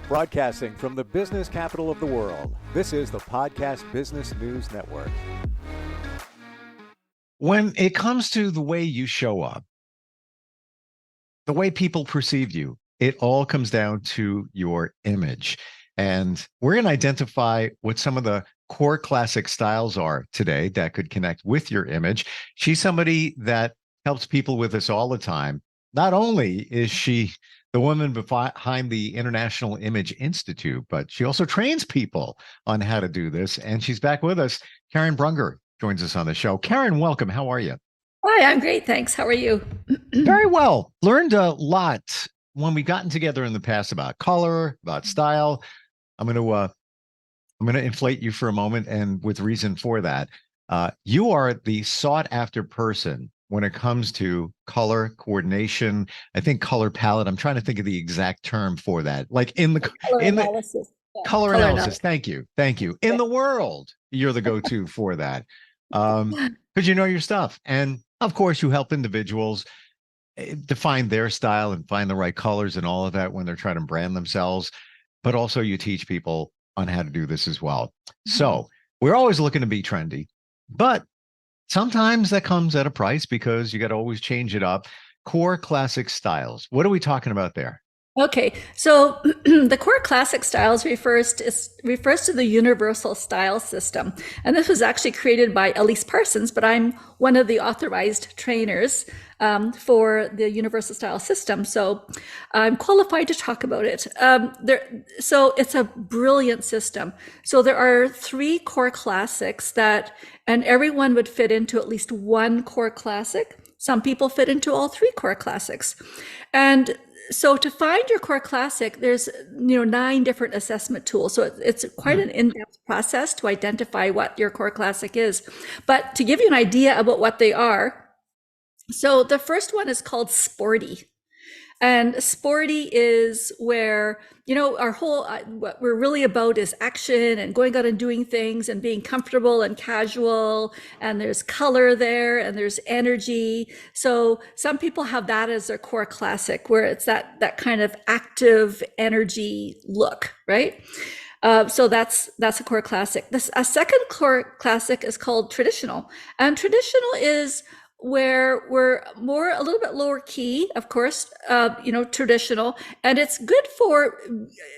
Broadcasting from the business capital of the world, this is the Podcast Business News Network. When it comes to the way you show up, the way people perceive you, it all comes down to your image. And we're going to identify what some of the core classic styles are today that could connect with your image. She's somebody that helps people with this all the time. Not only is she the woman behind the International Image Institute, but she also trains people on how to do this. And she's back with us. Karen Brunger joins us on the show. Karen, welcome. How are you? Hi, I'm great. Thanks. How are you? Very well. Learned a lot when we've gotten together in the past about color, about style. I'm going to inflate you for a moment, and with reason for that. You are the sought after person when it comes to color coordination. I think color palette. I'm trying to think of the exact term for that. Like in the Color analysis. color analysis. Thank you. In the world, you're the go-to for that. Because you know your stuff. And of course, you help individuals define their style and find the right colors and all of that when they're trying to brand themselves. But also you teach people on how to do this as well. So we're always looking to be trendy, but sometimes that comes at a price because you got to always change it up. Core classic styles. What are we talking about there? Okay, so the core classic styles refers to the universal style system. And this was actually created by Elise Parsons, but I'm one of the authorized trainers for the universal style system. So I'm qualified to talk about it. So it's a brilliant system. So there are 3 core classics and everyone would fit into at least one core classic. Some people fit into all 3 core classics. And so to find your core classic, there's 9 different assessment tools. So it's quite an in-depth process to identify what your core classic is. But to give you an idea about what they are, so the first one is called sporty. And sporty is where, our whole, what we're really about is action and going out and doing things and being comfortable and casual. And there's color there and there's energy. So some people have that as their core classic, where it's that kind of active energy look, right? So that's a core classic. A second core classic is called traditional. And traditional is where we're a little bit lower key, of course, traditional, and it's good for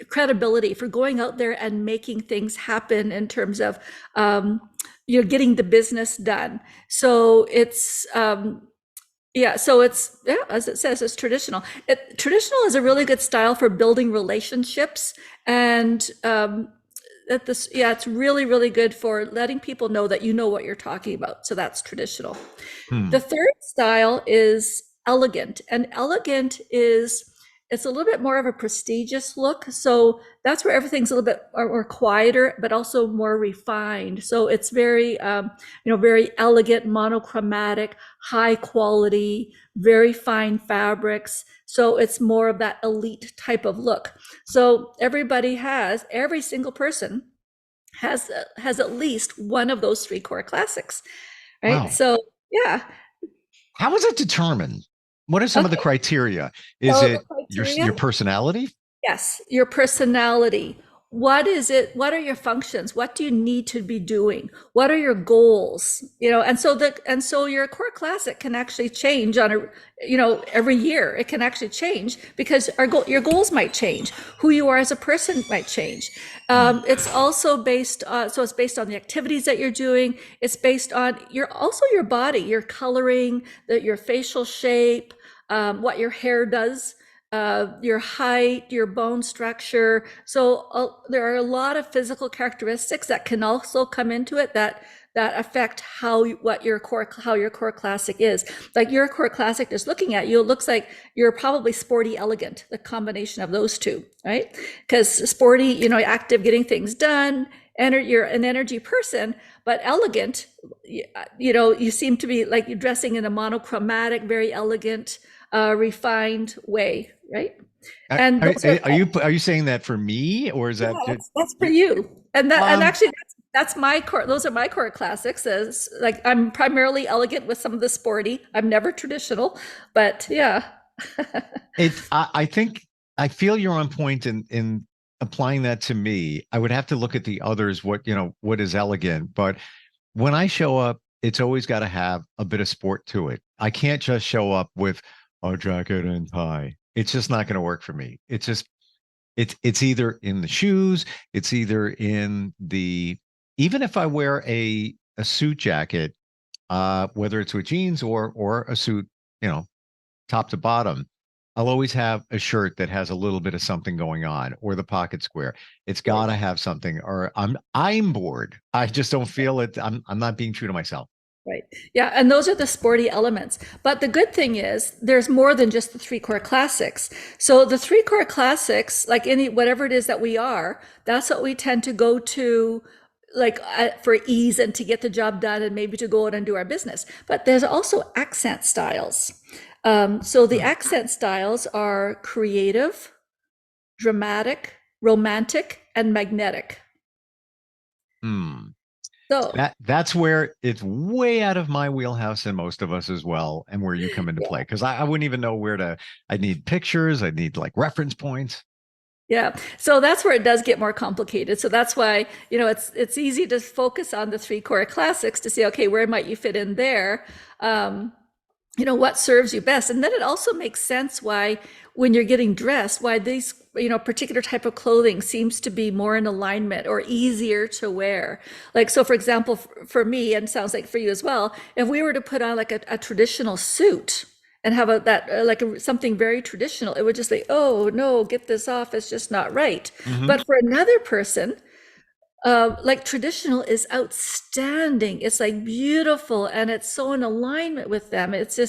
credibility, for going out there and making things happen in terms of, getting the business done. So it's, as it says, it's traditional. Traditional is a really good style for building relationships and, it's really, really good for letting people know that you know what you're talking about. So that's traditional. The third style is elegant, and elegant it's a little bit more of a prestigious look. So that's where everything's a little bit more quieter, but also more refined. So it's very, very elegant, monochromatic, high quality, very fine fabrics. So it's more of that elite type of look. So every single person has at least one of those 3 core classics, right? Wow. So yeah. How is it determined? What are some of the criteria? Is it your personality? Yes, your personality. What is it? What are your functions? What do you need to be doing? What are your goals? And so your core classic can actually change every year. It can actually change because your goals might change. Who you are as a person might change. It's also based on the activities that you're doing. It's based on your body, your coloring, your facial shape, what your hair does, your height, your bone structure. So there are a lot of physical characteristics that can also come into it that affect how your core classic is. Like your core classic, just looking at you, it looks like you're probably sporty elegant, the combination of those 2, right? Because sporty, active, getting things done, you're an energy person, but elegant, you seem to be like you're dressing in a monochromatic, very elegant, refined way, right? And are you saying that for me, or is that that's for you? And actually that's my core. Those are my core classics. As like I'm primarily elegant with some of the sporty. I'm never traditional, but yeah. I think I feel you're on point in applying that to me, I would have to look at the others, what is elegant. But when I show up, it's always got to have a bit of sport to it. I can't just show up with a jacket and tie. It's just not going to work for me. It's either in the shoes, it's either in the even if I wear a suit jacket, whether it's with jeans or a suit, you know, top to bottom, I'll always have a shirt that has a little bit of something going on, or the pocket square. It's Right. got to have something, or I'm bored. I just don't feel it. I'm not being true to myself. Right. Yeah. And those are the sporty elements. But the good thing is there's more than just the three core classics. So the three core classics, like any, whatever it is that we are, that's what we tend to go to, like for ease and to get the job done and maybe to go out and do our business. But there's also accent styles. So the accent styles are creative, dramatic, romantic, and magnetic. Hmm. So That's where it's way out of my wheelhouse and most of us as well, and where you come into yeah. play. Because I wouldn't even know where to, I'd need pictures, I'd need like reference points. Yeah. So that's where it does get more complicated. So that's why, it's easy to focus on the three core classics to say, okay, where might you fit in there? What serves you best. And then it also makes sense why when you're getting dressed, why these, particular type of clothing seems to be more in alignment or easier to wear. Like, so for example, for me, and sounds like for you as well, if we were to put on like a traditional suit, and have something very traditional, it would just say, oh no, get this off, it's just not right. Hmm. But for another person, like traditional is outstanding, it's like beautiful and it's so in alignment with them, it's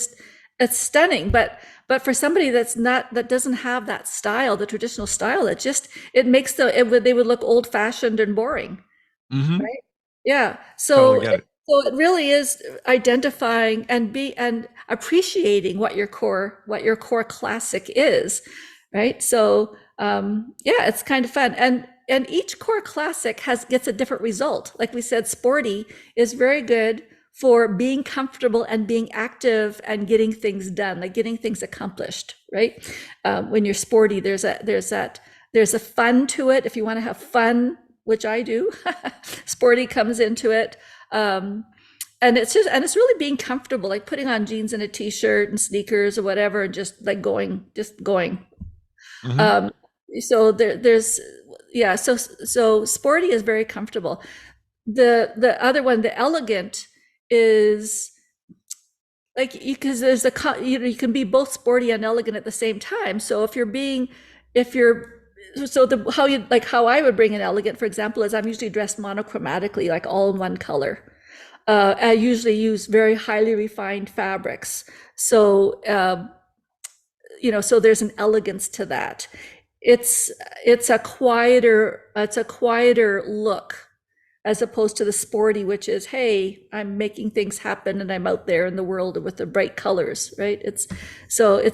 stunning. But for somebody that doesn't have that style, the traditional style, it makes they would look old fashioned and boring. Hmm. Yeah. Totally So get it. it really is identifying and appreciating what your core classic is, right? So yeah, it's kind of fun. And each core classic gets a different result. Like we said, sporty is very good for being comfortable and being active and getting things done, like getting things accomplished, right? When you're sporty, there's a fun to it. If you want to have fun, which I do, sporty comes into it. And it's really being comfortable, like putting on jeans and a t-shirt and sneakers or whatever, and just going. Hmm. Um, so there's, yeah, so sporty is very comfortable. The other one, the elegant, is like, because you can be both sporty and elegant at the same time. So if you're so the how I would bring an elegant, for example, is I'm usually dressed monochromatically, like all in one color. I usually use very highly refined fabrics. So so there's an elegance to that. It's it's a quieter look, as opposed to the sporty, which is, hey, I'm making things happen and I'm out there in the world with the bright colors, right? It's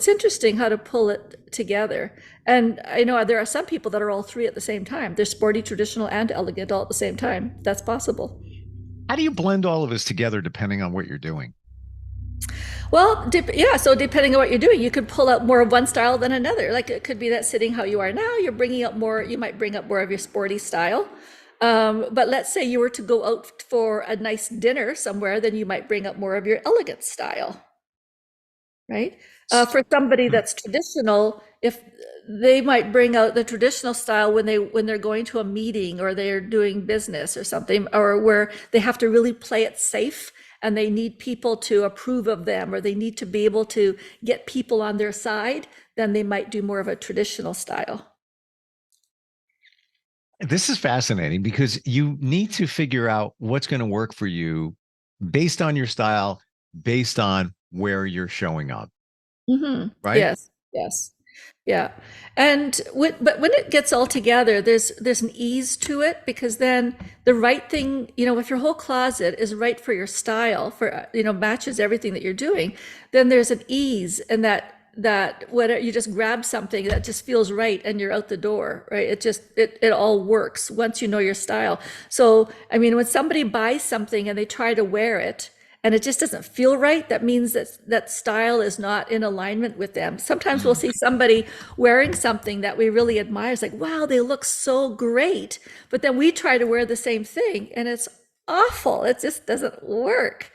interesting how to pull it together. And I know there are some people that are all three at the same time. They're sporty, traditional, and elegant all at the same time. That's possible. How do you blend all of this together depending on what you're doing? Well, yeah. So depending on what you're doing, you could pull out more of one style than another. Like it could be that sitting how you are now, you're bringing up more. You might bring up more of your sporty style. But let's say you were to go out for a nice dinner somewhere, then you might bring up more of your elegant style, right? For somebody Hmm. that's traditional, if they might bring out the traditional style when they're going to a meeting or they're doing business or something, or where they have to really play it safe and they need people to approve of them, or they need to be able to get people on their side, then they might do more of a traditional style. This is fascinating because you need to figure out what's going to work for you based on your style, based on where you're showing up, right? Yes, yes. Yeah. But when it gets all together, there's an ease to it, because then the right thing, if your whole closet is right for your style, for matches everything that you're doing, then there's an ease, and that whatever, you just grab something that just feels right and you're out the door, right? It all works once you know your style. So I mean, when somebody buys something and they try to wear it and it just doesn't feel right, that means that style is not in alignment with them. Sometimes we'll Mm. see somebody wearing something that we really admire. It's like, wow, they look so great. But then we try to wear the same thing and it's awful. It just doesn't work.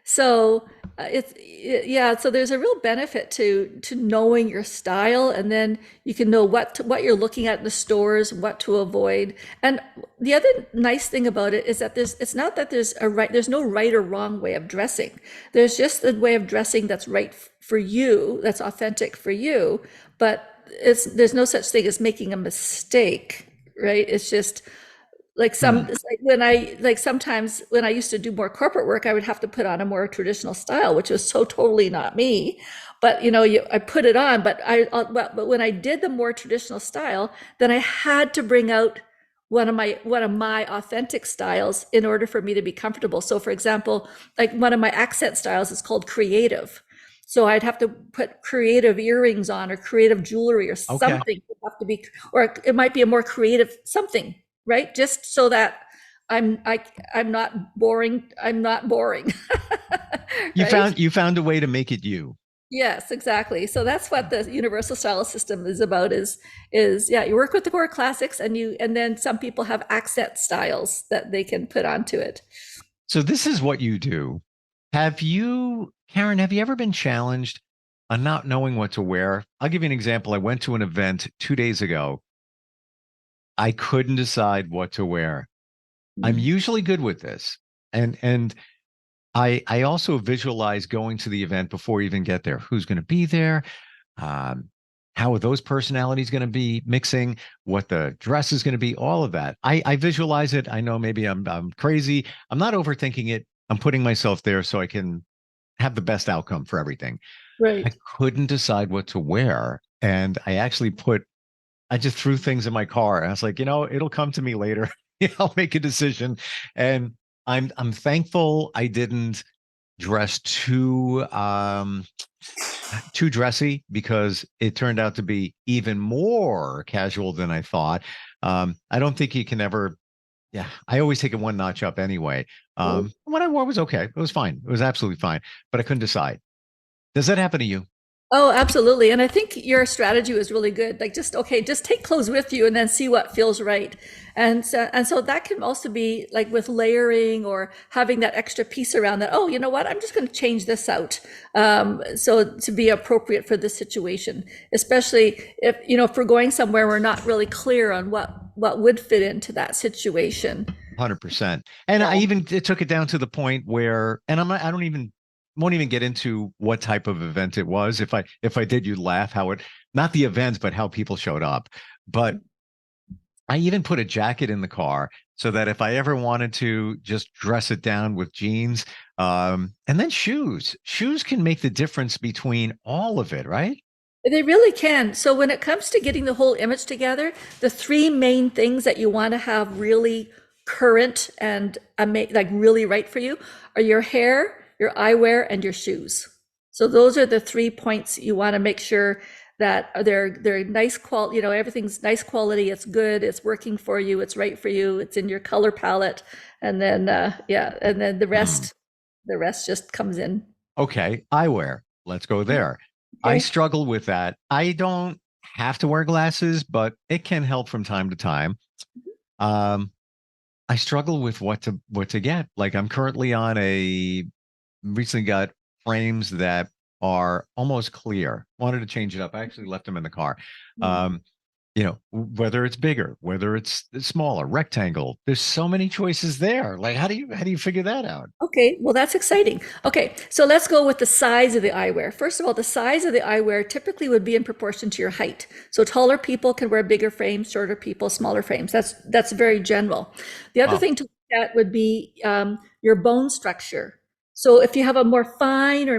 So yeah. So there's a real benefit to knowing your style, and then you can know what you're looking at in the stores, what to avoid. And the other nice thing about it is that it's not that there's no right or wrong way of dressing. There's just the way of dressing that's right for you, that's authentic for you. But there's no such thing as making a mistake, right? It's just like Mm. it's like sometimes when I used to do more corporate work, I would have to put on a more traditional style, which was so totally not me. But I put it on. But when I did the more traditional style, then I had to bring out one of my authentic styles in order for me to be comfortable. So, for example, like one of my accent styles is called creative. So I'd have to put creative earrings on or creative jewelry or Okay. something. It have to be, or it might be a more creative something, right? Just so that I'm I I'm not boring. I'm not boring. Right? You found a way to make it you. Yes, exactly. So that's what the universal style system is about is yeah, you work with the core classics and then some people have accent styles that they can put onto it. So this is what you do. Karen, have you ever been challenged on not knowing what to wear? I'll give you an example. I went to an event 2 days ago. I couldn't decide what to wear. I'm Mm. usually good with this. And I also visualize going to the event before you even get there. Who's going to be there? Um, how are those personalities going to be mixing? What the dress is going to be? All of that. I visualize it. I know maybe I'm crazy. I'm not overthinking it. I'm putting myself there so I can have the best outcome for everything. I Right. couldn't decide what to wear. And I just threw things in my car. And I was like, it'll come to me later. I'll make a decision. And I'm thankful I didn't dress too dressy, because it turned out to be even more casual than I thought. I don't think you can ever. Yeah, I always take it one notch up anyway. Right. What I wore was okay. It was fine. It was absolutely fine, but I couldn't decide. Does that happen to you? Oh, absolutely. And I think your strategy was really good. Like just take clothes with you and then see what feels right. And so that can also be like with layering or having that extra piece around that, oh, you know what? I'm just going to change this out. So to be appropriate for this situation, especially if we're going somewhere, we're not really clear on what would fit into that situation. 100%. And I even took it down to the point where, and I don't even won't even get into what type of event it was. If I did, you'd laugh how it, not the event, but how people showed up. But I even put a jacket in the car so that if I ever wanted to just dress it down with jeans, and then shoes can make the difference between all of it, right? They really can. So when it comes to getting the whole image together, the three main things that you want to have really current and like really right for you are your hair, your eyewear, and your shoes. So those are the 3 points you want to make sure that they're nice quality. Everything's nice quality. It's good. It's working for you. It's right for you. It's in your color palette, and then yeah, and then the Hmm. rest just comes in. Okay, eyewear. Let's go there. I Okay. struggle with that. I don't have to wear glasses, but it can help from time to time. Um, I struggle with what to get. Like I'm currently on a recently got frames that are almost clear. Wanted to change it up. I actually left them in the car. Um, whether it's bigger, whether it's smaller, rectangle. There's so many choices there. Like how do you figure that out? Okay, well, that's exciting. Okay, so let's go with the size of the eyewear. First of all, the size of the eyewear typically would be in proportion to your height. So taller people can wear bigger frames, shorter people, smaller frames. That's very general. The other Oh, thing to look at would be your bone structure. So if you have a more fine or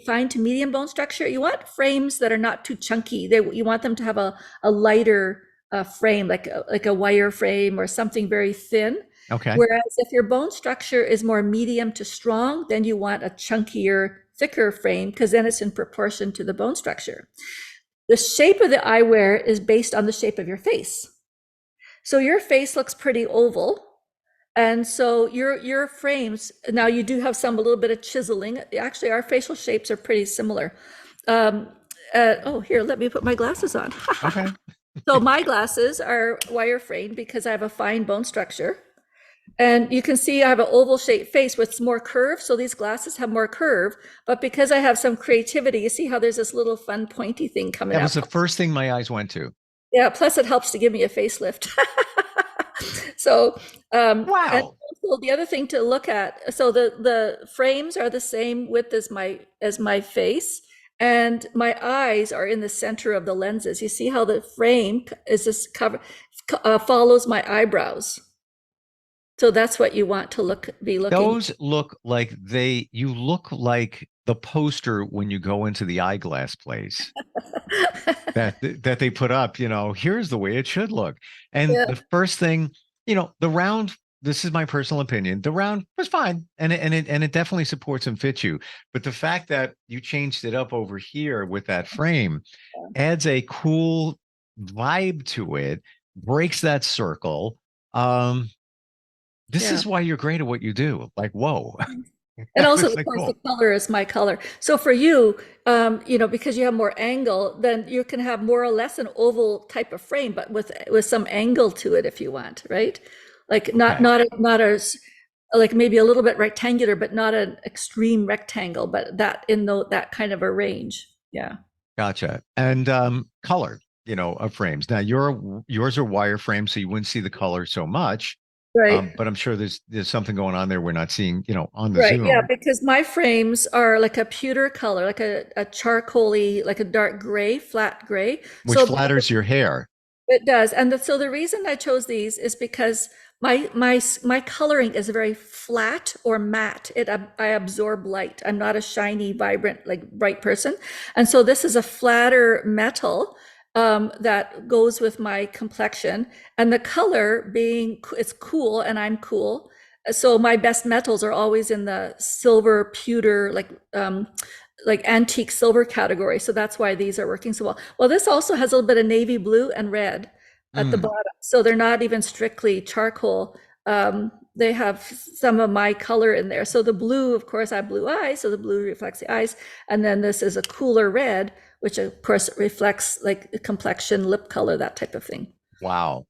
fine to medium bone structure, you want frames that are not too chunky. You want them to have a lighter frame, like a wire frame or something very thin. okay. Whereas if your bone structure is more medium to strong, then you want a chunkier, thicker frame because then it's in proportion to the bone structure. The shape of the eyewear is based on the shape of your face. So your face looks pretty oval. And so your frames, now you do have some a little bit of chiseling. Actually, our facial shapes are pretty similar. Um, oh, here, let me put my glasses on. Okay. So my glasses are wire framed because I have a fine bone structure. And you can see I have an oval shaped face with more curve. So these glasses have more curve. But because I have some creativity, you see how there's this little fun pointy thing coming That up. was the first thing my eyes went to. Yeah, plus it helps to give me a facelift. So, and Wow. also the other thing to look at, so the frames are the same width as my face, and my eyes are in the center of the lenses. You see how the frame is just follows my eyebrows. So that's what you want to be looking. Those look like you look like the poster when you go into the eyeglass place that they put up, here's the way it should look. And Yeah, the first thing, the round, this is my personal opinion, the round was fine and it definitely supports and fits you. But the fact that you changed it up over here with that frame adds a cool vibe to it, breaks that circle. This yeah. is why you're great at what you do. Like, whoa. And That also, was of like course, the cool. color is my color. So for you, because you have more angle, then you can have more or less an oval type of frame, but with some angle to it if you want, right? Like Okay. not as like maybe a little bit rectangular, but not an extreme rectangle, but that kind of a range. Yeah. Gotcha. And color, of frames. Now yours are wire frames, so you wouldn't see the color so much. Right. But I'm sure there's something going on there we're not seeing, on the Right. Yeah, Zoom, because my frames are like a pewter color, like a charcoaly, like a dark gray, flat gray. which So flatters your hair. it does. And so the reason I chose these is because my coloring is very flat or matte. I absorb light. I'm not a shiny, vibrant, like bright person. And so this is a flatter metal that goes with my complexion. And the color being it's cool and I'm cool. So my best metals are always in the silver, pewter, like antique silver category. So that's why these are working so well. Well, this also has a little bit of navy blue and red at the Mm, bottom. So they're not even strictly charcoal. They have some of my color in there. So the blue, of course, I have blue eyes. So the blue reflects the eyes. And then this is a cooler red, which of course reflects like the complexion, lip color, that type of thing. wow.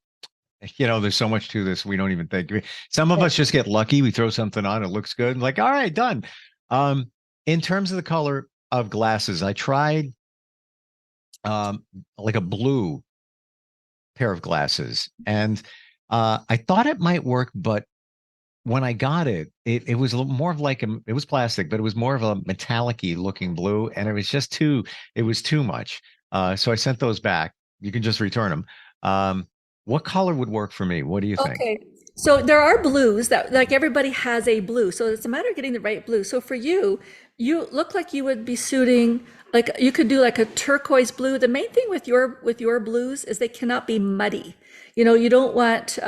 There's so much to this we don't even think. Some of Yeah. us just get lucky. We throw something on, it looks good, and like, all right, done. In terms of the color of glasses, I tried like a blue pair of glasses, and I thought it might work, but when I got it was a little more of like it was plastic, but it was more of a metallic-y looking blue, and it was too much. So I sent those back. You can just return them. What color would work for me? What do you think? Okay. So there are blues that like everybody has a blue. So it's a matter of getting the right blue. So for you, you look like you would be suiting like you could do like a turquoise blue. The main thing with your blues is they cannot be muddy. You don't want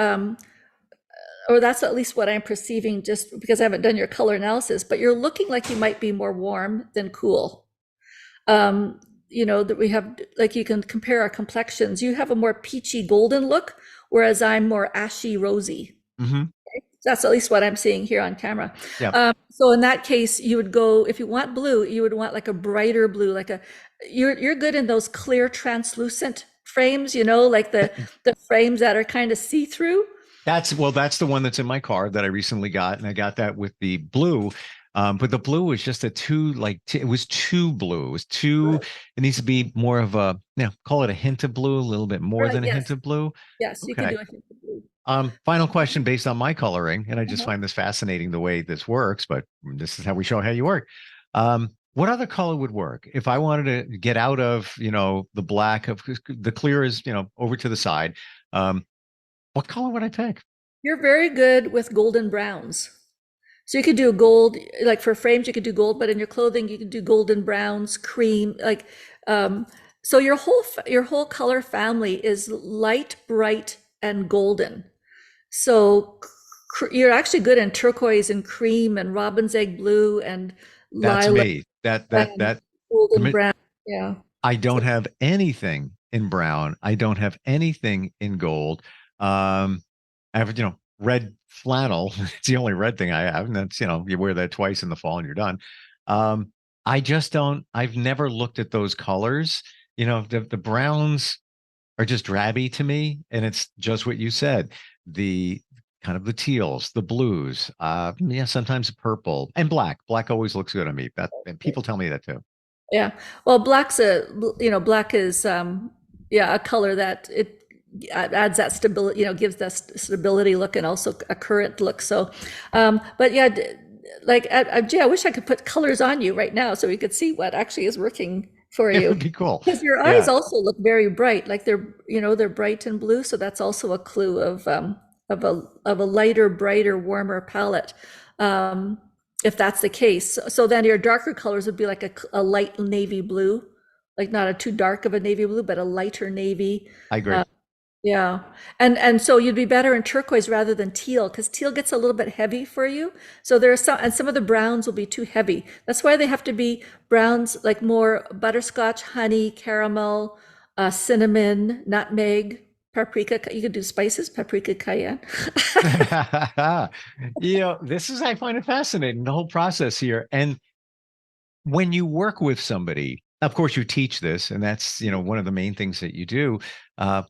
or that's at least what I'm perceiving just because I haven't done your color analysis, but you're looking like you might be more warm than cool. That we have like you can compare our complexions. You have a more peachy golden look, whereas I'm more ashy rosy. Hmm. That's at least what I'm seeing here on camera. Yeah, So in that case, you would go if you want blue, you would want like a brighter blue, like you're good in those clear translucent frames, like the frames that are kind of see-through. that's the one that's in my car that I recently got, and I got that with the blue. But the blue was just it was too blue. It was too. It needs to be more of a call it a hint of blue, a little bit more Right, than a hint yes. of blue. Yes, you can Okay. do it with blue. Final question based on my coloring, and I just Uh-huh. find this fascinating the way this works, but this is how we show how you work. What other color would work if I wanted to get out of, the black of the clear is, over to the side. Um, what color would I pick? You're very good with golden browns. So you could do gold, like for frames, you could do gold, but in your clothing, you could do golden browns, cream, um, so your whole color family is light, bright, and golden. So you're actually good in turquoise and cream and robin's egg blue and That's lilac me. That that and that golden brown. Yeah. I So don't have anything in brown. I don't have anything in gold. I have, red flannel. It's the only red thing I have, and that's, you wear that twice in the fall and you're done. Um, I just don't. I've never looked at those colors. The browns are just drabby to me, and it's just what you said. The kind of the teals, the blues, yeah, sometimes purple and black. Black always looks good on me. That and people tell me that too. Yeah. Well, black is yeah, a color that it adds that stability, gives that stability look and also a current look. So, but yeah, like gee, I wish I could put colors on you right now so we could see what actually is working for It you. would be cool. Because your eyes Yeah, also look very bright, like they're bright and blue, so that's also a clue of a lighter, brighter, warmer palette. Um, if that's the case, so then your darker colors would be like a light navy blue, like not a too dark of a navy blue, but a lighter navy. I agree. Yeah, and so you'd be better in turquoise rather than teal because teal gets a little bit heavy for you. So there are some of the browns will be too heavy. That's why they have to be browns like more butterscotch, honey, caramel, cinnamon, nutmeg, paprika. You could do spices, paprika, cayenne. This is, I find it fascinating, the whole process here. And when you work with somebody, of course, you teach this, and that's, one of the main things that you do.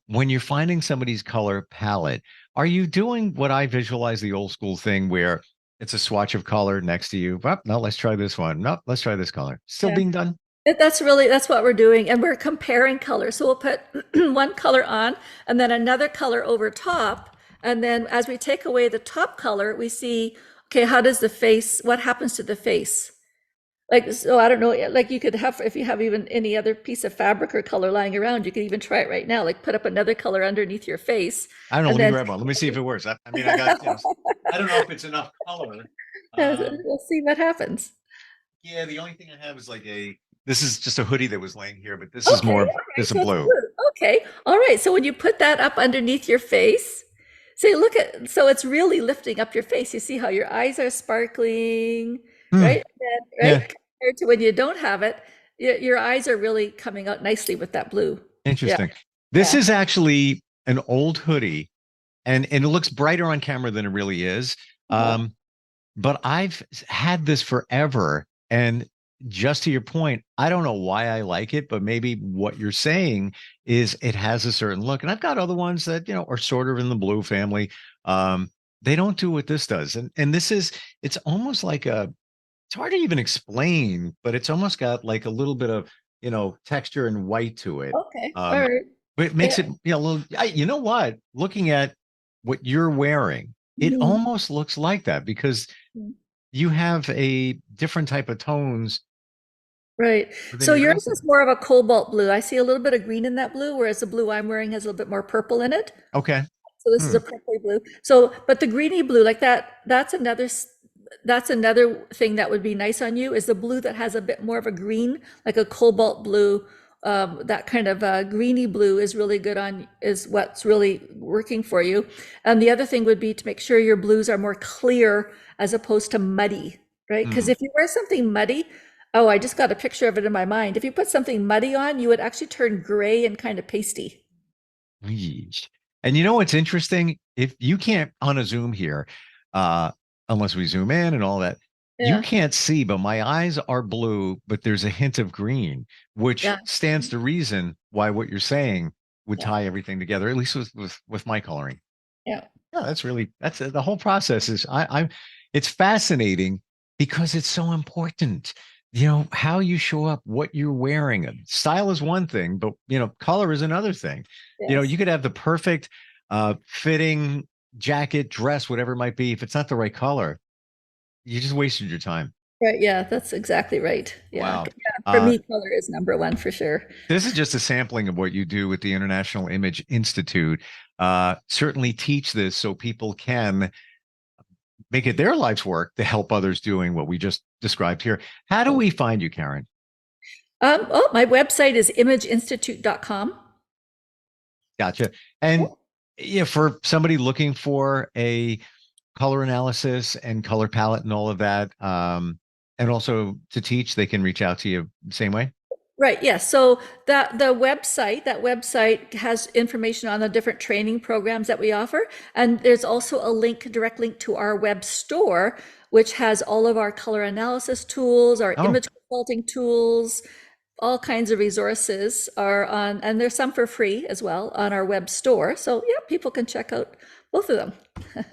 When you're finding somebody's color palette, are you doing what I visualize the old school thing where it's a swatch of color next to you? Oh, no, let's try this one. No, let's try this color. Still Yeah. being done? That's what we're doing. And we're comparing colors. So we'll put one color on and then another color over top. And then as we take away the top color, we see, okay, what happens to the face? Like, so I don't know, like you could have, if you have even any other piece of fabric or color lying around, you could even try it right now, like put up another color underneath your face. I don't know. And Let me then grab one. Let me see if it works. I mean, I got, I don't know if it's enough color. we'll see what happens. Yeah, the only thing I have is like this is just a hoodie that was laying here, but this is Okay, more, all right, this is so it's blue. blue. Okay, all right. So when you put that up underneath your face, say, so it's really lifting up your face. You see how your eyes are sparkling, Hmm. right? Yeah, Right? Compared to when you don't have it, your eyes are really coming out nicely with that blue. Yeah, interesting. This yeah. is actually an old hoodie, and it looks brighter on camera than it really is. Uh-huh. Um, but I've had this forever. And just to your point, I don't know why I like it, but maybe what you're saying is it has a certain look. And I've got other ones that, are sort of in the blue family. Um, they don't do what this does. And it's almost like it's hard to even explain, but it's almost got like a little bit of, texture and white to it. Okay, all Um, right. but it makes Yeah. it, a little, you know what? Looking at what you're wearing, it Mhm. almost looks like that because you have a different type of tones Right. within So your yours eyes. is more of a cobalt blue. I see a little bit of green in that blue, whereas the blue I'm wearing has a little bit more purple in it. Okay. So this is Hmm. a purpley blue. So, but the greeny blue, like that's another thing that would be nice on you is the blue that has a bit more of a green, like a cobalt blue. That kind of greeny blue is what's really working for you. And the other thing would be to make sure your blues are more clear as opposed to muddy, right? Because Hmm. if you wear something muddy, oh, I just got a picture of it in my mind. If you put something muddy on, you would actually turn gray and kind of pasty. Yeesh. And you know what's interesting? If you can't on a Zoom here, uh, unless we zoom in and all that, you Yeah, can't see, but my eyes are blue, but there's a hint of green, which yeah, stands to reason why what you're saying would yeah, tie everything together, at least with my coloring. yeah. Yeah, that's the whole process is it's fascinating because it's so important. How you show up, what you're wearing. Style is one thing, but color is another thing. You Yes. could have the perfect fitting jacket, dress, whatever it might be. If it's not the right color, you just wasted your time. Right. Yeah, that's exactly right. Yeah. Wow. Yeah. For Uh, me, color is number one for sure. this is just a sampling of what you do with the International Image Institute. Certainly teach this so people can make it their life's work to help others doing what we just described here. How do we find you, Karen? My website is imageinstitute.com. Gotcha. And for somebody looking for a color analysis and color palette and all of that, and also to teach, they can reach out to you same way. Right, yes. So that website has information on the different training programs that we offer. And there's also a direct link to our web store, which has all of our color analysis tools, our Oh, image consulting tools, all kinds of resources are on, and there's some for free as well on our web store. So yeah, people can check out both of them.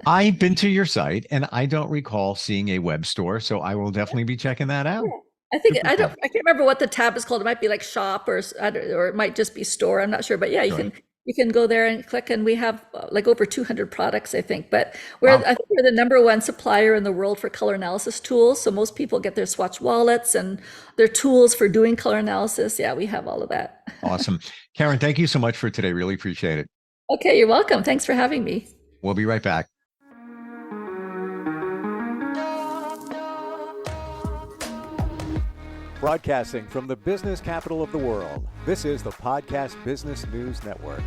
I've been to your site and I don't recall seeing a web store, so I will definitely be checking that out. Yeah. I think Super cool. I can't remember what the tab is called. It might be like shop or it might just be store. I'm not sure, but yeah, Sure. you can go there and click, and we have like over 200 products, I think. But Wow. I think we're the number one supplier in the world for color analysis tools. So most people get their Swatch wallets and their tools for doing color analysis. Yeah, we have all of that. Awesome. Karen, thank you so much for today. Really appreciate it. Okay, you're welcome. Thanks for having me. We'll be right back. Broadcasting from the business capital of the world, this is the Podcast Business News Network.